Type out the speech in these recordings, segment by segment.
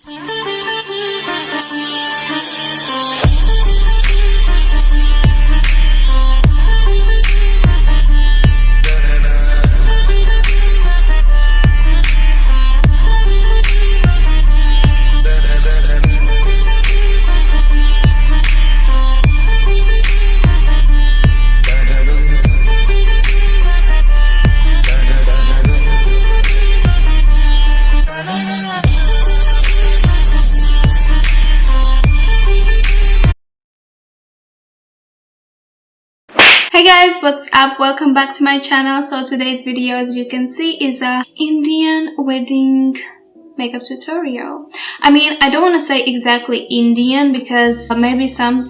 Hey guys, what's up? Welcome back to my channel. So today's video, as you can see, is a Indian wedding makeup tutorial. I mean, I don't want to say exactly Indian because maybe some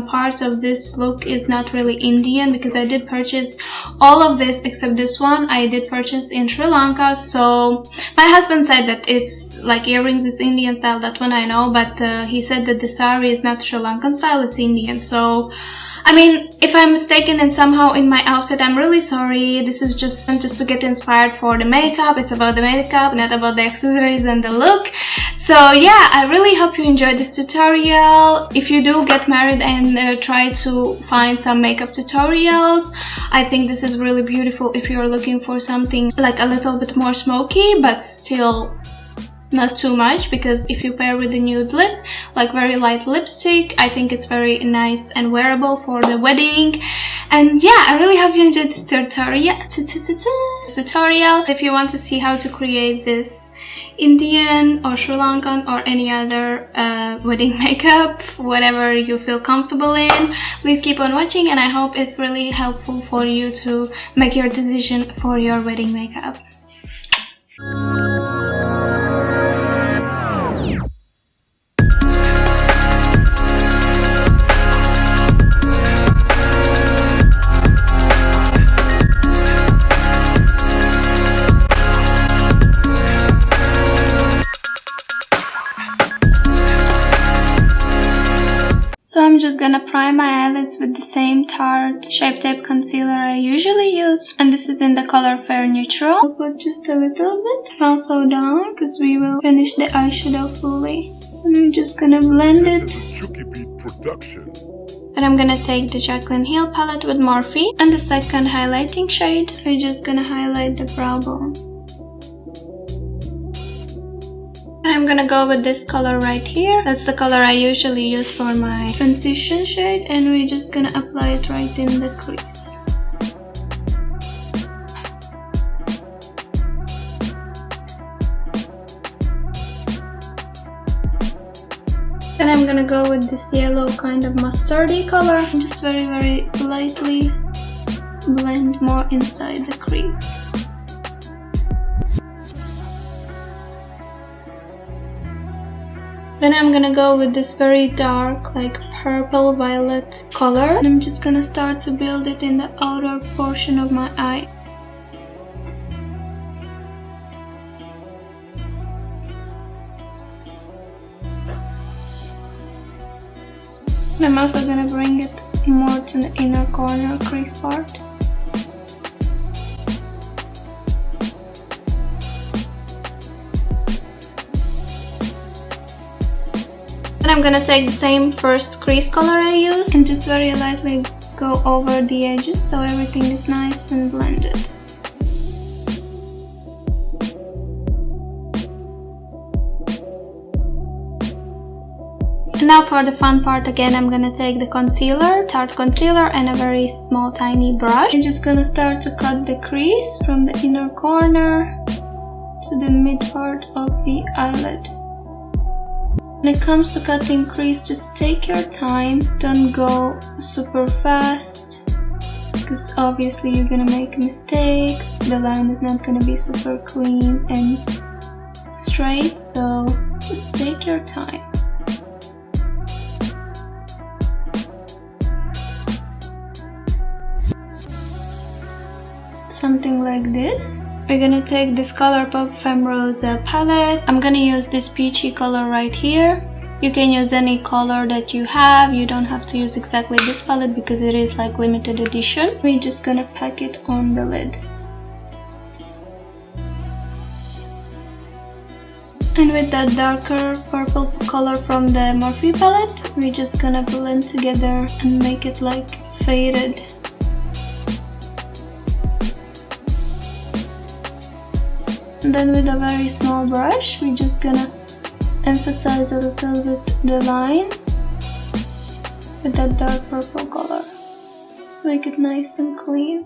parts of this look is not really Indian, because I did purchase all of this except this one. I did purchase in Sri Lanka. So my husband said that it's like earrings is Indian style, that one I know, but he said that the sari is not Sri Lankan style, it's Indian. So I mean, if I'm mistaken and somehow in my outfit, I'm really sorry. This is just to get inspired for the makeup. It's about the makeup, not about the accessories and the look. So yeah, I really hope you enjoyed this tutorial. If you do get married and try to find some makeup tutorials, I think this is really beautiful if you're looking for something like a little bit more smoky, but still not too much, because if you pair with the nude lip, like very light lipstick, I think it's very nice and wearable for the wedding. And yeah, I really hope you enjoyed this tutorial. If you want to see how to create this Indian or Sri Lankan or any other wedding makeup, whatever you feel comfortable in, please keep on watching, and I hope it's really helpful for you to make your decision for your wedding makeup. So I'm just gonna prime my eyelids with the same Tarte Shape Tape concealer I usually use, and this is in the color Fair Neutral. I'll put just a little bit, also down, because we will finish the eyeshadow fully. And I'm just gonna blend it. And I'm gonna take the JACLYN Hill palette with Morphe, and the second highlighting shade, I'm just gonna highlight the brow bone. I'm gonna go with this color right here. That's the color I usually use for my transition shade, and we're just gonna apply it right in the crease. Then I'm gonna go with this yellow kind of mustardy color and just very lightly blend more inside the crease. Then I'm gonna go with this very dark, like purple violet color, and I'm just gonna start to build it in the outer portion of my eye. And I'm also gonna bring it more to the inner corner crease part. And I'm gonna take the same first crease color I used and just very lightly go over the edges so everything is nice and blended. And now for the fun part again, I'm gonna take the concealer, Tarte concealer, and a very small tiny brush. I'm just gonna start to cut the crease from the inner corner to the mid part of the eyelid. When it comes to cutting crease, just take your time, don't go super fast, because obviously you're gonna make mistakes, the line is not gonna be super clean and straight, so just take your time. Something like this. We're gonna take this COLORPOP Femme Rosa palette. I'm gonna use this peachy color right here. You can use any color that you have. You don't have to use exactly this palette because it is like limited edition. We're just gonna pack it on the lid. And with that darker purple color from the Morphe palette, we're just gonna blend together and make it like faded. And then with a very small brush, we're just gonna emphasize a little bit the line with that dark purple color. Make it nice and clean.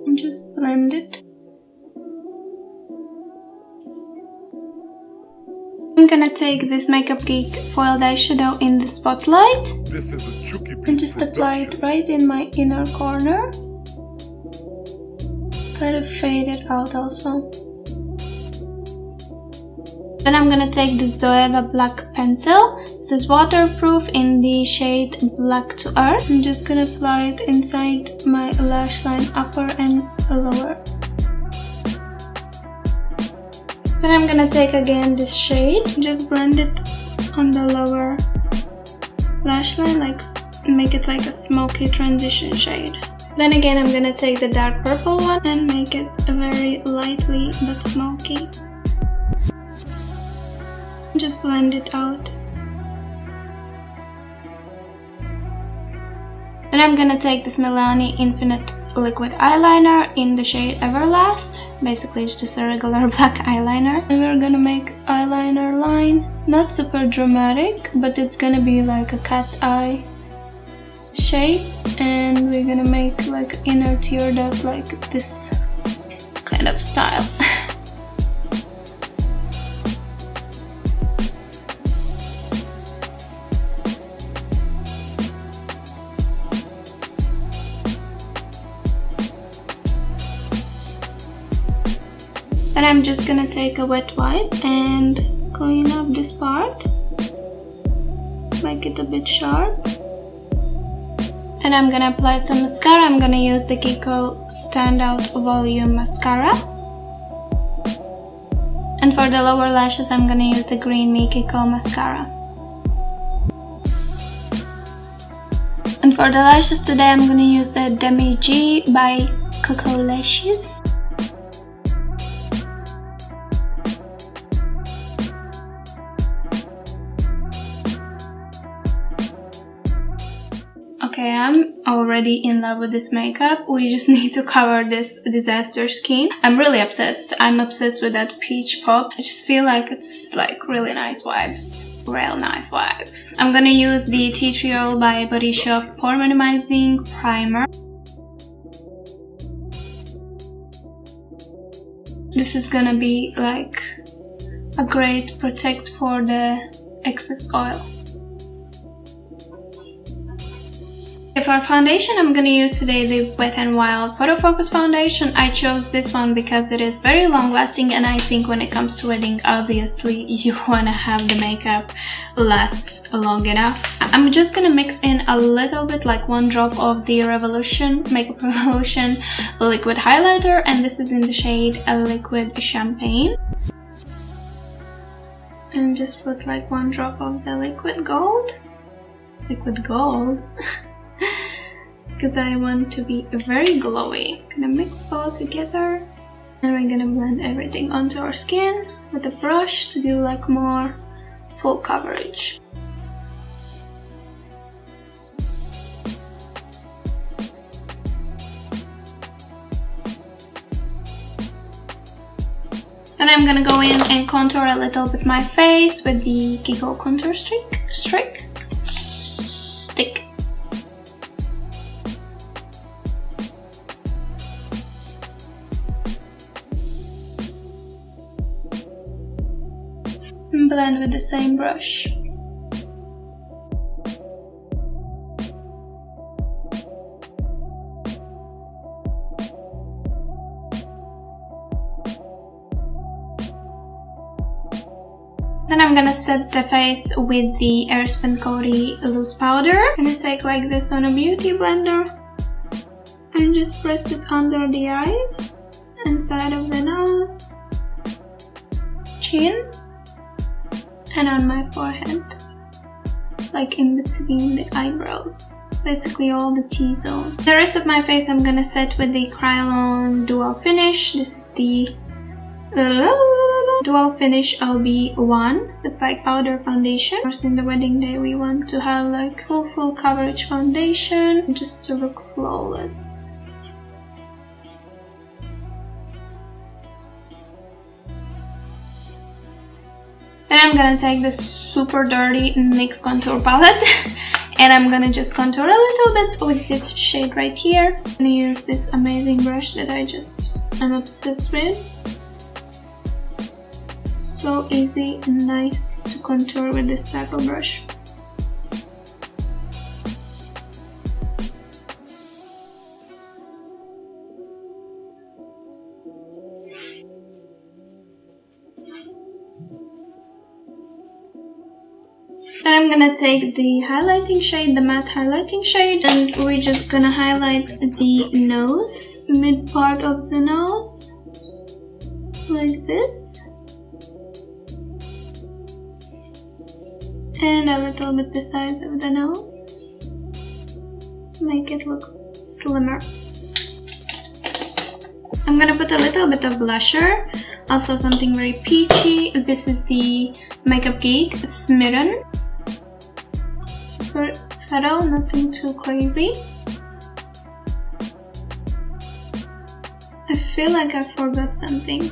And just blend it. I'm gonna take this Makeup Geek foiled eyeshadow in the spotlight and just apply it right in my inner corner. Try to fade it out also. Then I'm gonna take the Zoeva black pencil. This is waterproof in the shade Black to Earth. I'm just gonna apply it inside my lash line, upper and lower. Then I'm gonna take again this shade, just blend it on the lower lash line, like make it like a smoky transition shade. Then again I'm gonna take the dark purple one and make it very lightly but smoky. Just blend it out. Then I'm gonna take this Milani Infinite liquid eyeliner in the shade Everlast. Basically it's just a regular black eyeliner. And we're gonna make eyeliner line. Not super dramatic, but it's gonna be like a cat eye shape. And we're gonna make like inner tear duct, like this kind of style. And I'm just gonna take a wet wipe and clean up this part, make it a bit sharp. And I'm gonna apply some mascara. I'm gonna use the GEEK Standout Volume Mascara. And for the lower lashes, I'm gonna use the Green Me GEEK Mascara. And for the lashes today, I'm gonna use the Demi G by xoxooxox. Okay, I'm already in love with this makeup. We just need to cover this disaster skin. I'm really obsessed. I'm obsessed with that peach pop. I just feel like it's like really nice vibes. Real nice vibes. I'm gonna use the Tea Tree Oil by Body Shop Pore Minimizing Primer. This is gonna be like a great protect for the excess oil. For foundation, I'm gonna use today the Wet n Wild Photo Focus foundation. I chose this one because it is very long lasting, and I think when it comes to wedding, obviously you wanna have the makeup last long enough. I'm just gonna mix in a little bit, like 1 drop of the Makeup Revolution liquid highlighter, and this is in the shade Liquid Champagne. And just put like 1 drop of the liquid gold. Liquid gold. Because I want to be very glowy. Gonna mix all together and we're gonna blend everything onto our skin with a brush to do like more full coverage. Then I'm gonna go in and contour a little bit my face with the GEEK contour stick. And blend with the same brush. Then I'm gonna set the face with the Airspun Coty loose powder. I'm gonna take like this on a beauty blender and just press it under the eyes, inside of the nose, chin, and on my forehead, like in between the eyebrows, basically all the T-zone. The rest of my face I'm gonna set with the Kryolan Duo Finish. This is the Dual Finish OB1. It's like powder foundation. Of course, in the wedding day we want to have like full coverage foundation just to look flawless. Then I'm gonna take this super dirty NYX contour palette and I'm gonna just contour a little bit with this shade right here. I'm gonna use this amazing brush that I'm obsessed with. So easy and nice to contour with this type of brush. Then I'm gonna take the highlighting shade, the matte highlighting shade, and we're just gonna highlight the nose, mid part of the nose, like this. And a little bit the size of the nose to make it look slimmer. I'm gonna put a little bit of blusher, also something very peachy. This is the Makeup Geek Smitten. Super subtle, nothing too crazy. I feel like I forgot something.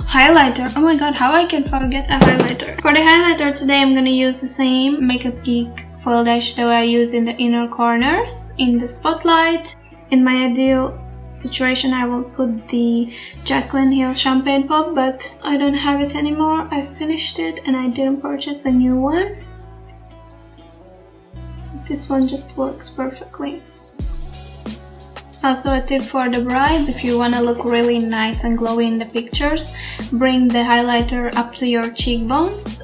Highlighter. Oh my god, how I can forget a highlighter. For the highlighter today I'm gonna use the same Makeup Geek foiled eyeshadow I use in the inner corners, in the spotlight. In my ideal situation I will put the JACLYN Hill Champagne Pop, but I don't have it anymore. I finished it and I didn't purchase a new one. This one just works perfectly. Also a tip for the brides, if you want to look really nice and glowy in the pictures, bring the highlighter up to your cheekbones,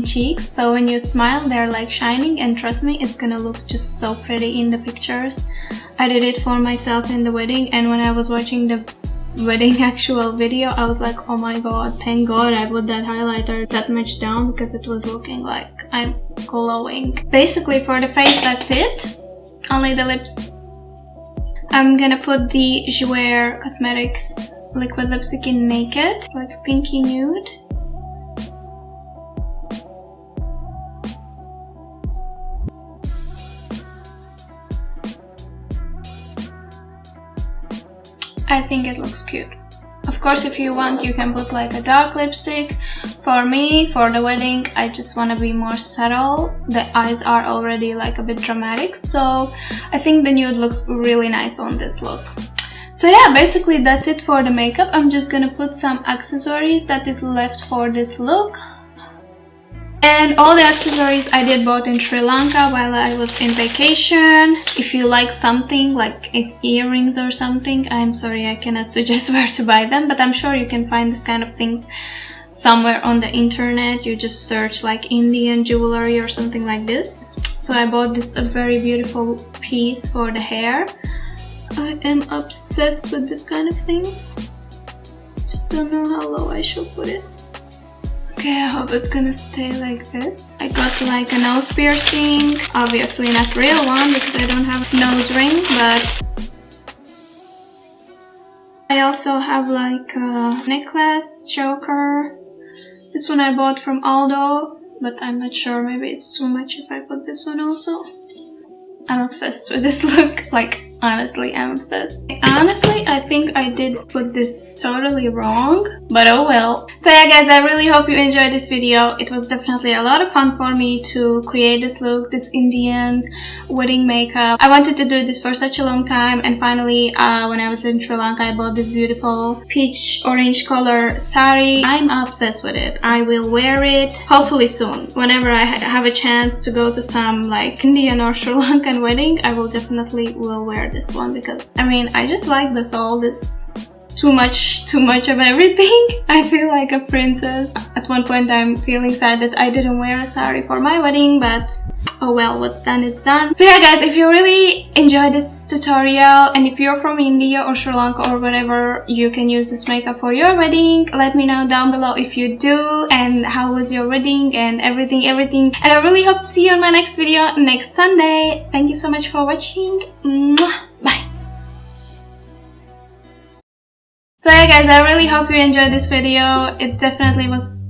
cheeks, so when you smile they're like shining, and trust me, it's gonna look just so pretty in the pictures. I did it for myself in the wedding, and when I was watching the wedding actual video I was like, oh my god, thank god I put that highlighter that much down, because it was looking like I'm glowing. Basically for the face that's it, only the lips. I'm gonna put the Jouer Cosmetics liquid lipstick in Naked. It's like pinky nude. I think it looks cute. Of course, if you want, you can put like a dark lipstick. For me, for the wedding, I just want to be more subtle. The eyes are already like a bit dramatic, so I think the nude looks really nice on this look. So yeah, basically that's it for the makeup. I'm just gonna put some accessories that is left for this look. And all the accessories I did bought in Sri Lanka while I was in vacation. If you like something like earrings or something, I'm sorry I cannot suggest where to buy them, but I'm sure you can find this kind of things somewhere on the internet. You just search like Indian jewelry or something like this. So I bought this very beautiful piece for the hair. I am obsessed with this kind of things. Just don't know how low I should put it. Okay, I hope it's gonna stay like this. I got like a nose piercing, obviously not real one because I don't have a nose ring, but I also have like a necklace, choker. This one I bought from Aldo, but I'm not sure, maybe it's too much if I put this one also. I'm obsessed with this look, like honestly I'm obsessed. Honestly, I think I did put this totally wrong, but oh well. So yeah guys, I really hope you enjoyed this video. It was definitely a lot of fun for me to create this look, this Indian wedding makeup. I wanted to do this for such a long time, and finally when I was in Sri Lanka I bought this beautiful peach orange color sari. I'm obsessed with it. I will wear it hopefully soon. Whenever I have a chance to go to some like Indian or Sri Lankan wedding, I will definitely wear this one, because I mean I just like this all this too much of everything. I feel like a princess. At one point I'm feeling sad that I didn't wear a sari for my wedding, but oh well, what's done is done. So yeah guys, if you really enjoyed this tutorial, and if you're from India or Sri Lanka or whatever, you can use this makeup for your wedding. Let me know down below if you do, and how was your wedding and everything. And I really hope to see you on my next video next Sunday. Thank you so much for watching. Mwah. Bye. So yeah guys, I really hope you enjoyed this video. It definitely was...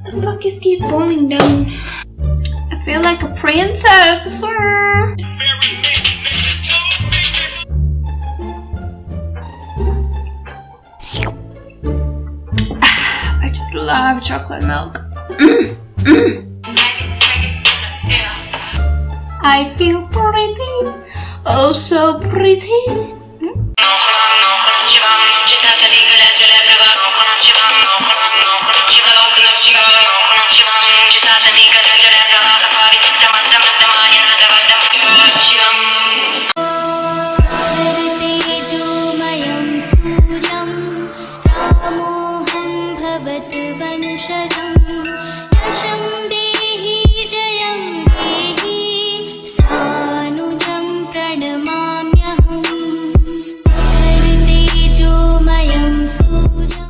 The block is keep falling down. I feel like a princess. I just love chocolate milk. I feel pretty, oh so pretty.